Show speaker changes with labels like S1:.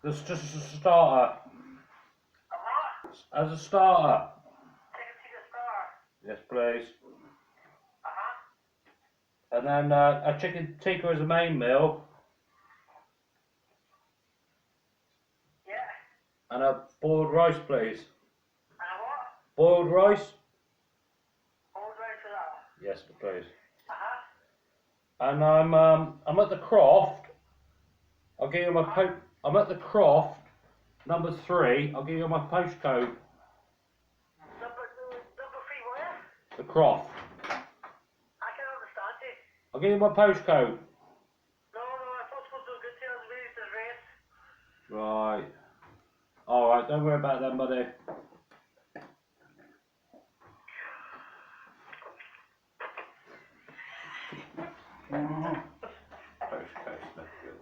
S1: That's just a starter.
S2: A what?
S1: As a starter.
S2: Chicken star.
S1: Yes, please.
S2: Uh-huh.
S1: And then a chicken tikka as a main meal.
S2: Yeah.
S1: And a boiled rice, please.
S2: And a what?
S1: Boiled rice?
S2: All right for that.
S1: Yes, please.
S2: Uh-huh.
S1: And I'm at the Croft. I'll give you my I'm at the Croft, number 3. I'll give you my postcode.
S2: Number 3 where?
S1: The Croft.
S2: I can understand it.
S1: I'll give you my postcode.
S2: No, I thought supposed to do good sales with the race.
S1: Right. Alright, don't worry about that, buddy. Postcode, that's good.